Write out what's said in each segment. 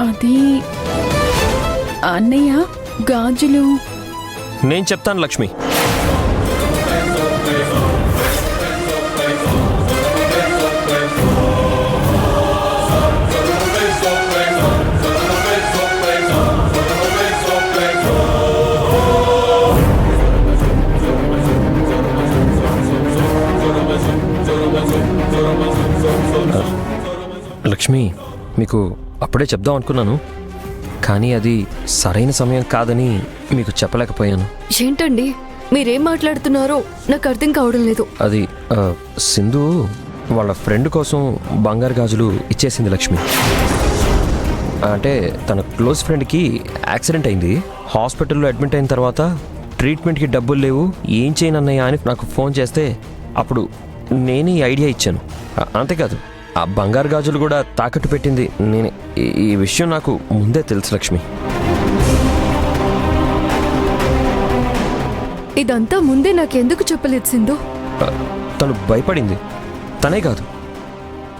అది అన్నయ్య గాజులు. నేను చెప్తాను లక్ష్మి. లక్ష్మి, మీకు అప్పుడే చెప్దాం అనుకున్నాను, కానీ అది సరైన సమయం కాదని మీకు చెప్పలేకపోయాను. ఏంటండి మీరేం మాట్లాడుతున్నారో నాకు అర్థం కావడం లేదు. అది సింధు వాళ్ళ ఫ్రెండ్ కోసం బంగారు గాజులు ఇచ్చేసింది లక్ష్మి. అంటే తన క్లోజ్ ఫ్రెండ్కి యాక్సిడెంట్ అయింది. హాస్పిటల్లో అడ్మిట్ అయిన తర్వాత ట్రీట్మెంట్కి డబ్బులు లేవు, ఏం చేయనన్నయ్యా అని నాకు ఫోన్ చేస్తే అప్పుడు నేనే ఈ ఐడియా ఇచ్చాను. అంతేకాదు, ఆ బంగారు గాజులు కూడా తాకట్టు పెట్టింది నేనే. ఈ విషయం నాకు ముందే తెలుసు లక్ష్మి. ఇదంతా ముందే నాకెందుకు చెప్పలేదు సింధు? తను భయపడింది. తనే కాదు,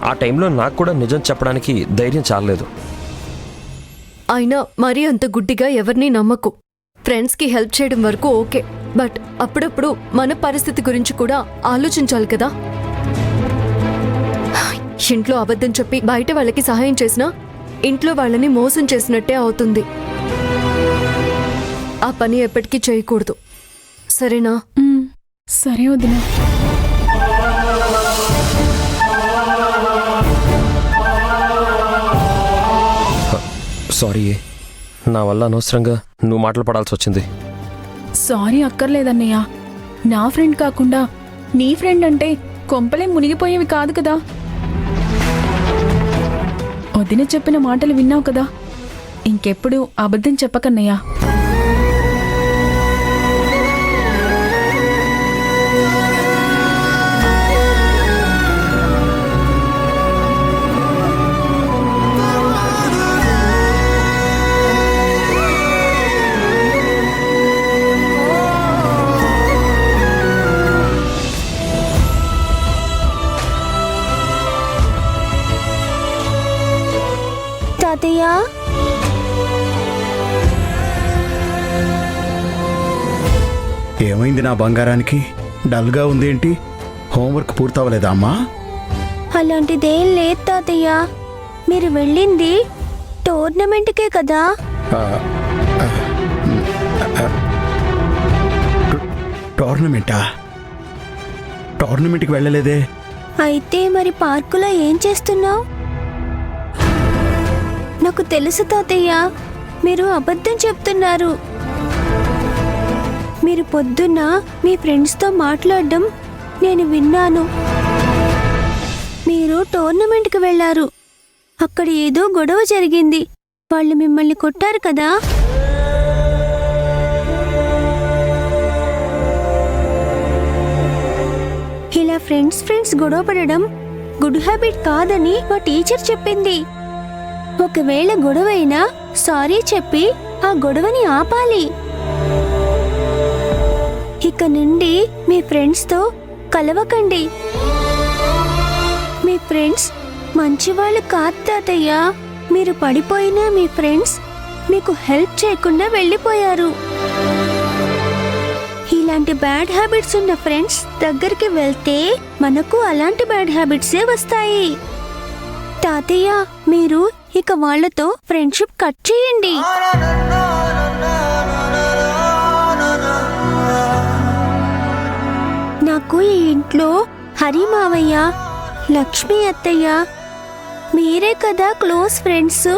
ఆ టైంలో నాకు కూడా నిజం చెప్పడానికి ధైర్యం చాలలేదు. అయినా మరీ అంత గుడ్డిగా ఎవరిని నమ్మకు. ఫ్రెండ్స్కి హెల్ప్ చేయడం వరకు ఓకే, బట్ అప్పుడప్పుడు మన పరిస్థితి గురించి కూడా ఆలోచించాలి కదా. ఇంట్లో అబద్ధం చెప్పి బయట వాళ్ళకి సహాయం చేసినా ఇంట్లో వాళ్ళని మోసం చేసినట్టే అవుతుంది. ఆ పని ఎప్పటికీ చేయకూడదు, సరేనా? సరే వదినా. సారీ, నా వల్ల అనవసరంగా నువ్వు మాటలు పడాల్సి వచ్చింది. సారీ అక్కర్లేదన్నయ్య. నా ఫ్రెండ్ కాకుండా నీ ఫ్రెండ్ అంటే కొంపలే మునిగిపోయేవి కాదు కదా. వదిన చెప్పిన మాటలు విన్నావు కదా, ఇంకెప్పుడు అబద్ధం చెప్పకన్నయ్యా. తాతయ్య, ఏమైంది నా బంగారానికి? డల్గా ఉందేంటి? హోంవర్క్ పూర్తవలేదా అమ్మా? అలాంటిదేం లేదు తాతయ్య. మీరు వెళ్ళింది టోర్నమెంట్కే కదా. టోర్నమెంట్కి వెళ్ళలేదే. అయితే మరి పార్కులో ఏం చేస్తున్నావు? నాకు తెలుసు తాతయ్య, మీరు అబద్ధం చెప్తున్నారు. మీరు పొద్దున్న మీ ఫ్రెండ్స్తో మాట్లాడడం నేను విన్నాను. మీరు టోర్నమెంట్కి వెళ్ళారు, అక్కడ ఏదో గొడవ జరిగింది, వాళ్ళు మిమ్మల్ని కొట్టారు కదా. ఇలా ఫ్రెండ్స్ గొడవ పడడం గుడ్ హ్యాబిట్ కాదని మా టీచర్ చెప్పింది. ఒకవేళ గొడవైనా సారీ చెప్పి ఆ గొడవని ఆపాలి. ఇక నుండి మీ ఫ్రెండ్స్తో కలవకండి. మీ ఫ్రెండ్స్ మంచివాళ్ళు కాదు తాతయ్య. మీరు పడిపోయినా మీ ఫ్రెండ్స్ మీకు హెల్ప్ చేయకుండా వెళ్ళిపోయారు. ఇలాంటి బ్యాడ్ హ్యాబిట్స్ ఉన్న ఫ్రెండ్స్ దగ్గరికి వెళ్తే మనకు అలాంటి బ్యాడ్ హ్యాబిట్సే వస్తాయి. తాతయ్య, మీరు ఇక వాళ్లతో ఫ్రెండ్షిప్ కట్ చేయండి. నాకు ఈ ఇంట్లో హరి మావయ్య, లక్ష్మి అత్తయ్య, మీరే కదా క్లోజ్ ఫ్రెండ్స్.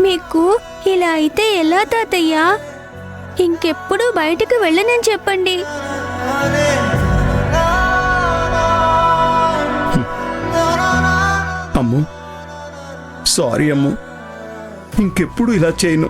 మీకు ఇలా అయితే ఎలా తాతయ్య? ఇంకెప్పుడు బయటకు వెళ్ళనని చెప్పండి. అమ్ము, సారీ అమ్ము, ఇంకెప్పుడు ఇలా చేయను.